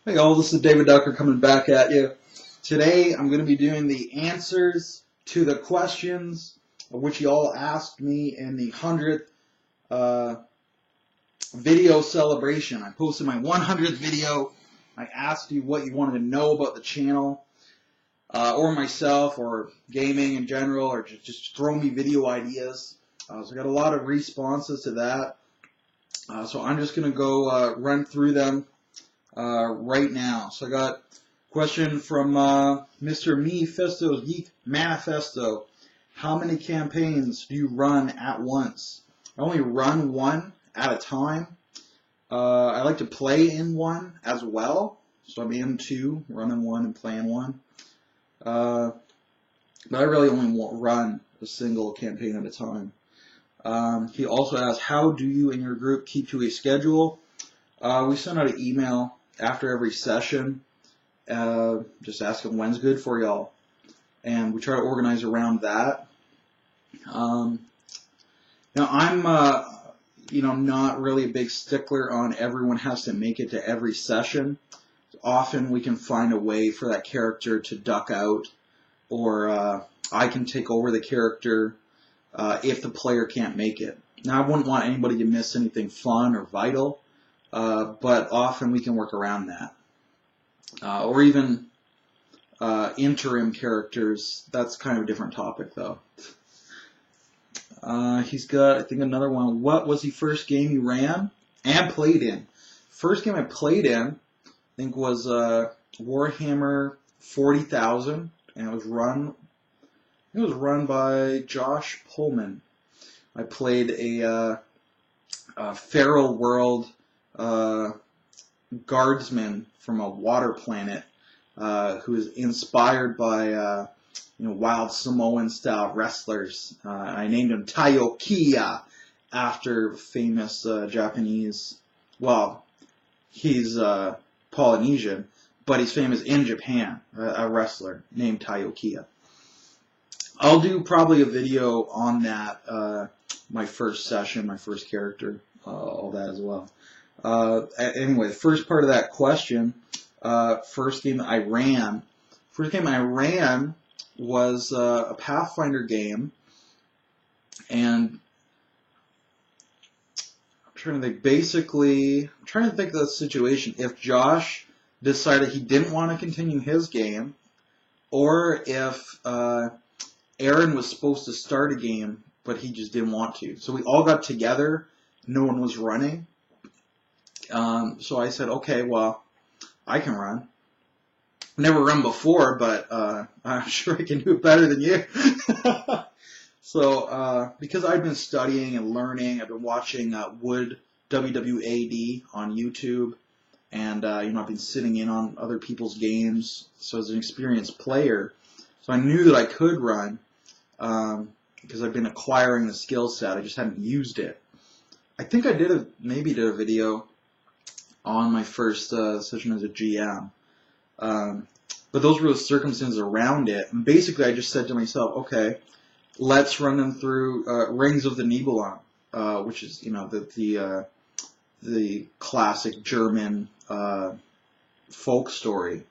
Hey all, this is David Ducker coming back at you. Today I'm going to be doing the answers to the questions which you all asked me in the 100th video celebration. I posted my 100th video. I asked you what you wanted to know about the channel or myself or gaming in general, or just throw me video ideas. So I got a lot of responses to that. So I'm just going to go run through them right now. So I got a question from Mr. Mephisto's Geek Manifesto. How many campaigns do you run at once? I only run one at a time. I like to play in one as well. So I'm in two, running one and playing one. But I really only run a single campaign at a time. He also asked, how do you and your group keep to a schedule? We send out an email after every session, just asking when's good for y'all, and we try to organize around that. Now I'm, not really a big stickler on everyone has to make it to every session. Often we can find a way for that character to duck out, or I can take over the character if the player can't make it. Now I wouldn't want anybody to miss anything fun or vital. But often we can work around that. Or even interim characters. That's kind of a different topic, though. He's got, I think, another one. What was the first game you ran and played in? First game I played in, I think, was Warhammer 40,000, and it was run by Josh Pullman. I played a Feral World guardsman from a water planet who is inspired by wild Samoan style wrestlers. I named him Taiokia after famous Japanese. Well, he's Polynesian, but he's famous in Japan. A wrestler named Taiokia. I'll do probably a video on that. My first session, my first character, all that as well. Anyway, the first part of that question, first game I ran was a Pathfinder game, and I'm trying to think of the situation. If Josh decided he didn't want to continue his game, or if Aaron was supposed to start a game, but he just didn't want to. So we all got together, no one was running. So I said, okay, well, I can run. Never run before, but I'm sure I can do it better than you. So because I've been studying and learning, I've been watching Wood WWAD on YouTube, and I've been sitting in on other people's games. So as an experienced player, so I knew that I could run because I've been acquiring the skill set. I just hadn't used it. I think I maybe did a video on my first session as a GM. But those were the circumstances around it. And basically, I just said to myself, okay, let's run them through Rings of the Nibelung, which is, the classic German folk story.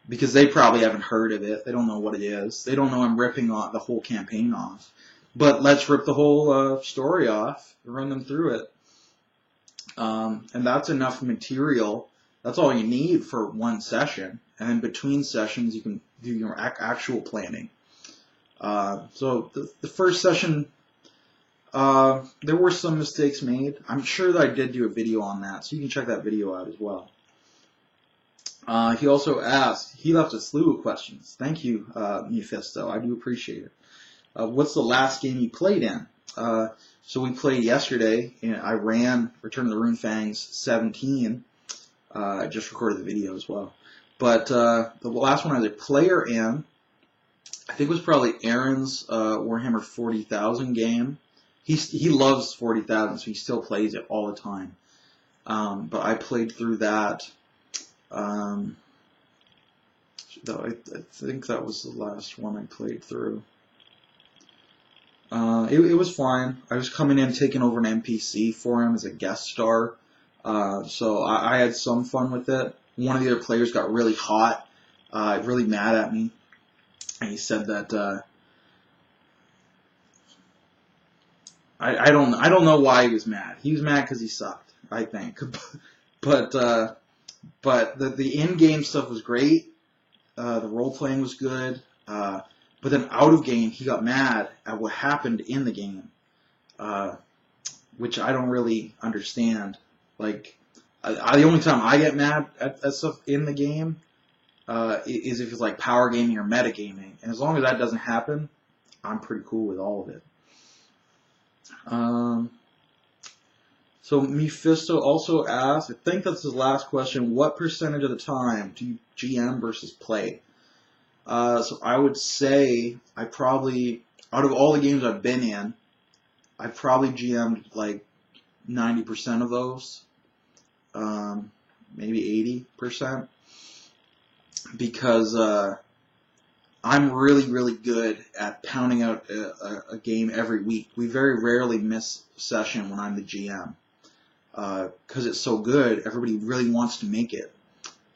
Because they probably haven't heard of it. They don't know what it is. They don't know I'm ripping the whole campaign off. But let's rip the whole story off and run them through it. And that's enough material. That's all you need for one session. And then between sessions, you can do your actual planning. So the first session, there were some mistakes made. I'm sure that I did do a video on that, so you can check that video out as well. He also asked, he left a slew of questions. Thank you, Mephisto. I do appreciate it. What's the last game you played in? So we played yesterday, and I ran Return of the Runefangs 17. I just recorded the video as well. But the last one I was a player in, I think it was probably Aaron's Warhammer 40,000 game. He loves 40,000, so he still plays it all the time. But I played through that. I think that was the last one I played through. It was fine. I was coming in taking over an NPC for him as a guest star. So I had some fun with it. one of the other players got really hot, really mad at me, and he said that I don't know why he was mad. He was mad because he sucked, I think. But the in-game stuff was great. The role-playing was good. But then out of game, he got mad at what happened in the game, which I don't really understand. Like, the only time I get mad at stuff in the game is if it's like power gaming or metagaming. And as long as that doesn't happen, I'm pretty cool with all of it. So Mephisto also asked, I think that's his last question, what percentage of the time do you GM versus play? So I would say I probably, out of all the games I've been in, I probably GM'd like 90% of those, maybe 80%, because I'm really, really good at pounding out a game every week. We very rarely miss a session when I'm the GM. Because it's so good, everybody really wants to make it.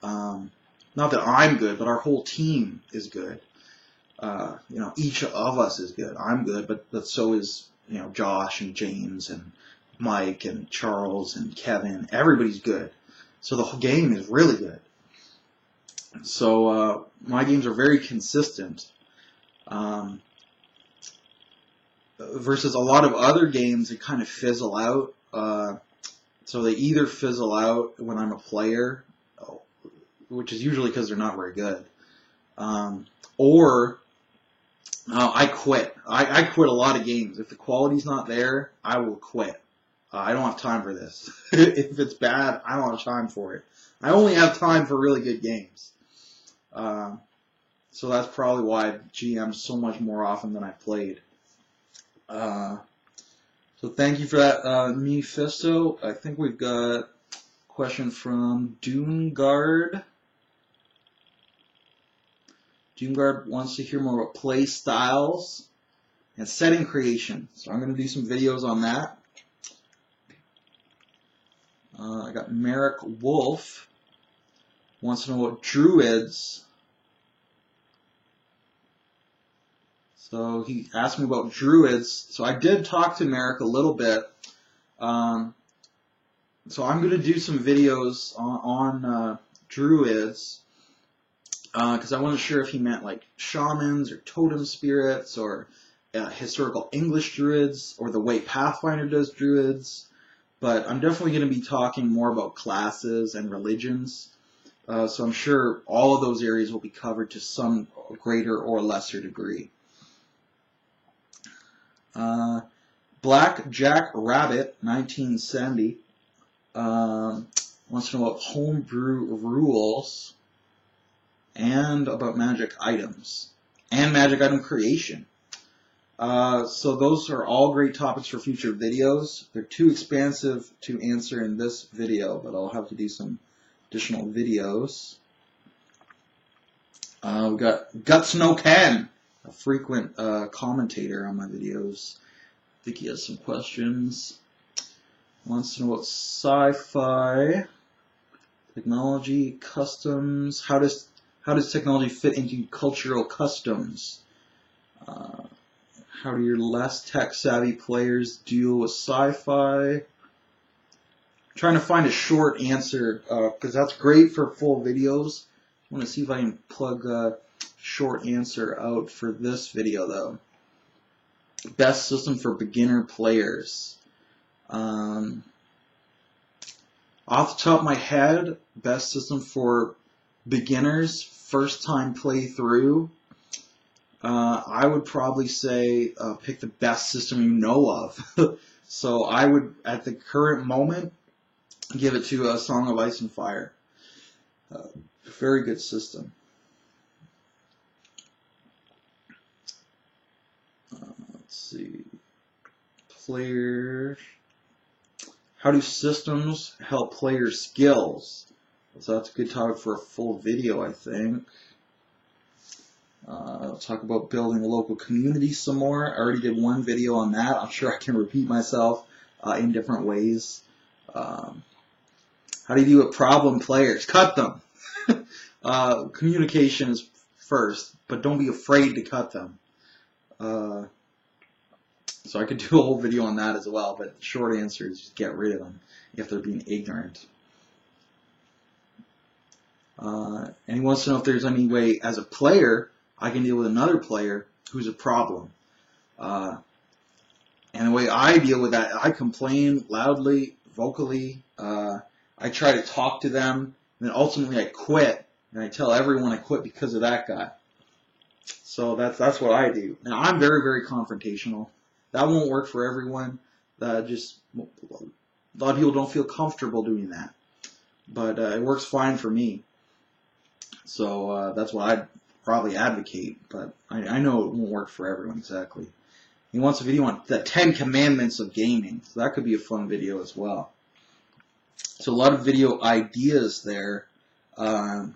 Not that I'm good, but our whole team is good. Each of us is good. I'm good, but so is, Josh and James and Mike and Charles and Kevin. Everybody's good. So the whole game is really good. So my games are very consistent. Versus a lot of other games that kind of fizzle out. So they either fizzle out when I'm a player, which is usually because they're not very good, or I quit. I quit a lot of games. If the quality's not there, I will quit. I don't have time for this. If it's bad, I don't have time for it. I only have time for really good games. So that's probably why I GM so much more often than I played. So thank you for that, Mephisto. I think we've got a question from Doomguard. Doomguard wants to hear more about play styles and setting creation. So I'm going to do some videos on that. I got Merrick Wolf wants to know about druids. So he asked me about druids. So I did talk to Merrick a little bit. So I'm going to do some videos on druids because I wasn't sure if he meant like shamans or totem spirits or historical English druids or the way Pathfinder does druids. But I'm definitely going to be talking more about classes and religions. So I'm sure all of those areas will be covered to some greater or lesser degree. Black Jack Rabbit 1970 wants to know about homebrew rules and about magic items and magic item creation. So those are all great topics for future videos. They're too expansive to answer in this video, but I'll have to do some additional videos. We got Guts No Ken, a frequent commentator on my videos. I think he has some questions. Wants to know about sci-fi, technology, customs. How does technology fit into cultural customs? How do your less tech-savvy players deal with sci-fi? Trying to find a short answer because that's great for full videos. I want to see if I can plug a short answer out for this video though. Best system for beginner players. Off the top of my head, best system for beginners, first time playthrough. I would probably say pick the best system you know of. So I would, at the current moment, give it to A Song of Ice and Fire. Very good system. Let's see. Players. How do systems help player skills? So that's a good topic for a full video, I think. I'll talk about building a local community some more. I already did one video on that. I'm sure I can repeat myself in different ways. How do you deal with problem players? Cut them. Communication is first, but don't be afraid to cut them. So I could do a whole video on that as well, but the short answer is just get rid of them if they're being ignorant. And he wants to know if there's any way, as a player, I can deal with another player who's a problem. And the way I deal with that, I complain loudly, vocally. I try to talk to them, and then ultimately I quit, and I tell everyone I quit because of that guy. So that's what I do. Now, I'm very, very confrontational. That won't work for everyone. A lot of people don't feel comfortable doing that. But it works fine for me. So that's what I'd probably advocate. But I know it won't work for everyone exactly. He wants a video on the 10 Commandments of gaming. So that could be a fun video as well. So a lot of video ideas there. In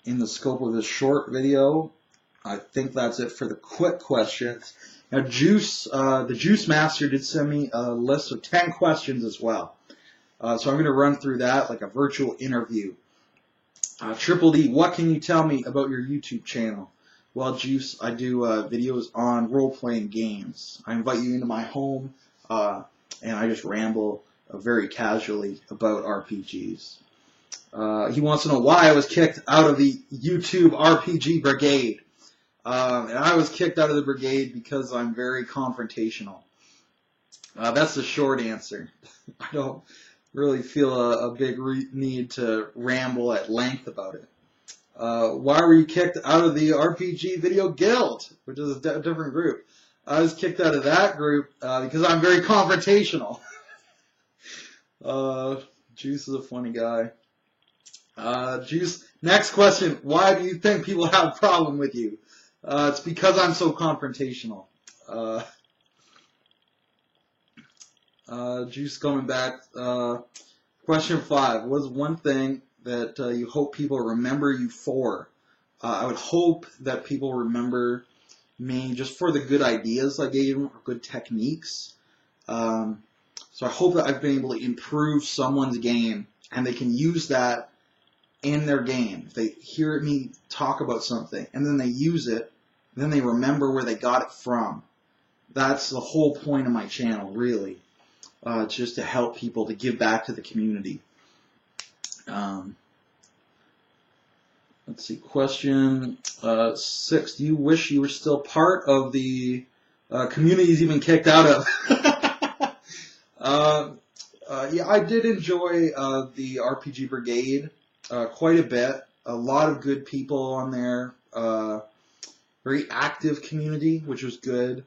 the scope of this short video, I think that's it for the quick questions. Now, the Juice Master did send me a list of 10 questions as well. So I'm going to run through that like a virtual interview. Triple D, what can you tell me about your YouTube channel? Well, Juice, I do videos on role-playing games. I invite you into my home, and I just ramble very casually about RPGs. He wants to know why I was kicked out of the YouTube RPG Brigade. And I was kicked out of the brigade because I'm very confrontational. That's the short answer. I don't really feel a big need to ramble at length about it. Why were you kicked out of the RPG Video Guild, which is a different group? I was kicked out of that group because I'm very confrontational. Juice is a funny guy. Juice, next question. Why do you think people have a problem with you? It's because I'm so confrontational. Juice coming back. Question 5. What is one thing that you hope people remember you for? I would hope that people remember me just for the good ideas I gave them, or good techniques. So I hope that I've been able to improve someone's game, and they can use that in their game. If they hear me talk about something, and then they use it, then they remember where they got it from. That's the whole point of my channel, really. It's just to help people, to give back to the community. Let's see, question 6. Do you wish you were still part of the communities you've been kicked out of? Yeah, I did enjoy the RPG Brigade quite a bit. A lot of good people on there. Very active community, which was good.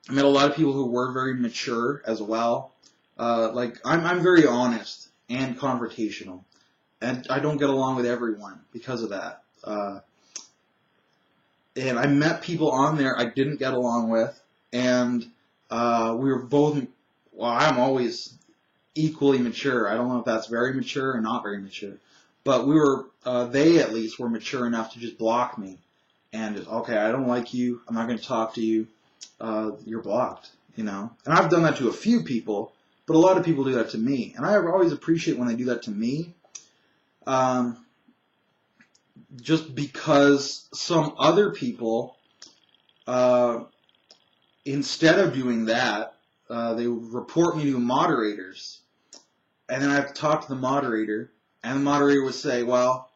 I met a lot of people who were very mature as well. I'm very honest and confrontational, and I don't get along with everyone because of that. And I met people on there I didn't get along with, and we were both. Well, I'm always equally mature. I don't know if that's very mature or not very mature, but we were. They at least were mature enough to just block me. And just, okay, I don't like you. I'm not going to talk to you. You're blocked, you know. And I've done that to a few people, but a lot of people do that to me. And I always appreciate when they do that to me, just because some other people, instead of doing that, they report me to moderators. And then I have to talk to the moderator, and the moderator would say, well,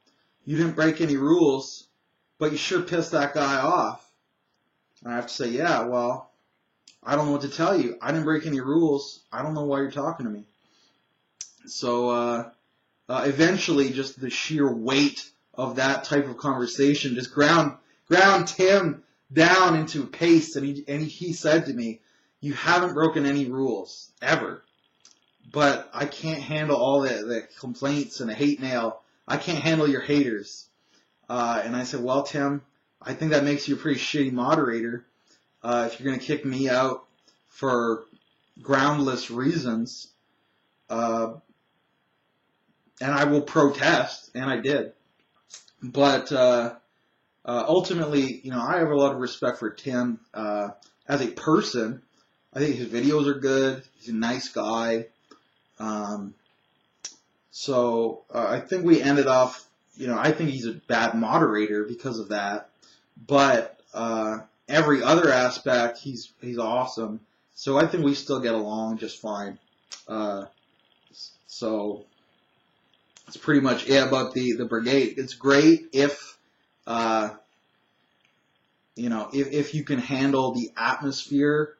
you didn't break any rules, but you sure pissed that guy off. And I have to say, yeah, well, I don't know what to tell you. I didn't break any rules. I don't know why you're talking to me. So eventually, just the sheer weight of that type of conversation just ground Tim down into paste. And he said to me, you haven't broken any rules, ever. But I can't handle all the complaints and the hate mail. I can't handle your haters. And I said, well, Tim, I think that makes you a pretty shitty moderator. If you're going to kick me out for groundless reasons, and I will protest, and I did. But ultimately, you know, I have a lot of respect for Tim as a person. I think his videos are good. He's a nice guy. So I think we ended off I think he's a bad moderator because of that. But every other aspect, he's awesome. So I think we still get along just fine. So that's pretty much it about the brigade. It's great if if you can handle the atmosphere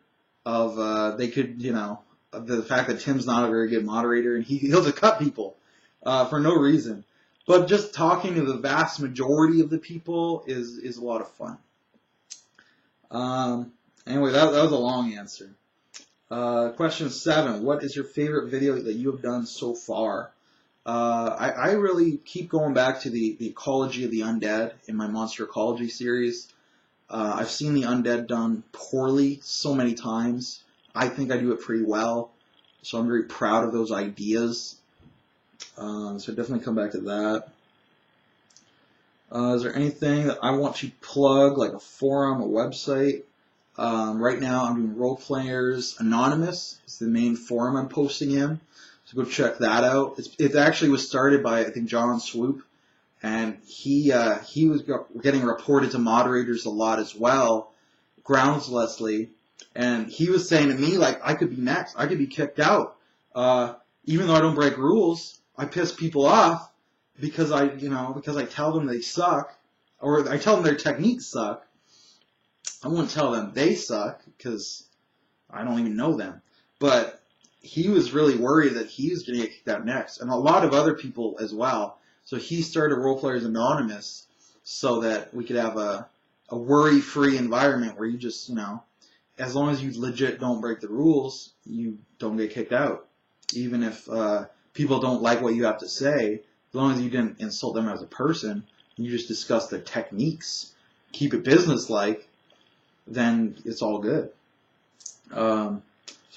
of they could the fact that Tim's not a very good moderator and he'll just cut people for no reason. But just talking to the vast majority of the people is a lot of fun. Anyway, that was a long answer. Question 7. What is your favorite video that you have done so far? I really keep going back to the ecology of the undead in my Monster Ecology series. I've seen the undead done poorly so many times. I think I do it pretty well, so I'm very proud of those ideas. So definitely come back to that. Is there anything that I want to plug, like a forum, a website? Right now I'm doing Role Players Anonymous. It's the main forum I'm posting in, so go check that out. It actually was started by, I think, John Swoop, and he was getting reported to moderators a lot as well, groundlessly, and he was saying to me, like, I could be next. I could be kicked out. Even though I don't break rules, I piss people off because I tell them they suck, or I tell them their techniques suck. I wouldn't tell them they suck because I don't even know them. But he was really worried that he was going to get kicked out next, and a lot of other people as well. So he started Role Players Anonymous so that we could have a worry-free environment where you just, as long as you legit don't break the rules, you don't get kicked out. Even if people don't like what you have to say, as long as you didn't insult them as a person, you just discuss their techniques, keep it business-like, then it's all good. So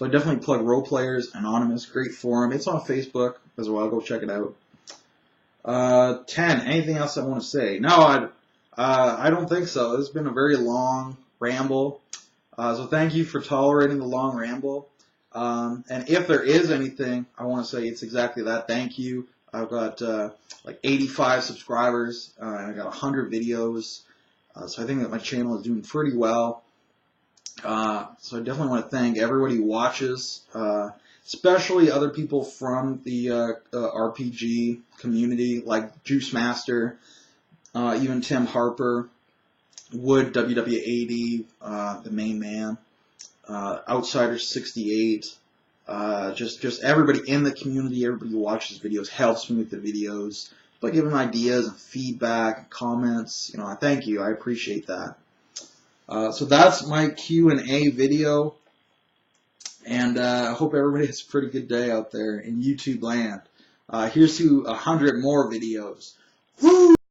I definitely plug Role Players Anonymous, great forum. It's on Facebook as well. Go check it out. 10. Anything else I want to say? No, I don't think so. It's been a very long ramble. So thank you for tolerating the long ramble. And if there is anything, I want to say it's exactly that. Thank you. I've got like 85 subscribers, and I got 100 videos. So I think that my channel is doing pretty well. So I definitely want to thank everybody who watches, especially other people from the RPG community, like Juice Master, even Tim Harper, Wood WW80, the main man, Outsider68, just everybody in the community, everybody who watches videos helps me with the videos, but giving ideas and feedback and comments. I thank you. I appreciate that. So that's my Q&A video, and I hope everybody has a pretty good day out there in YouTube land. Here's to 100 more videos. Woo!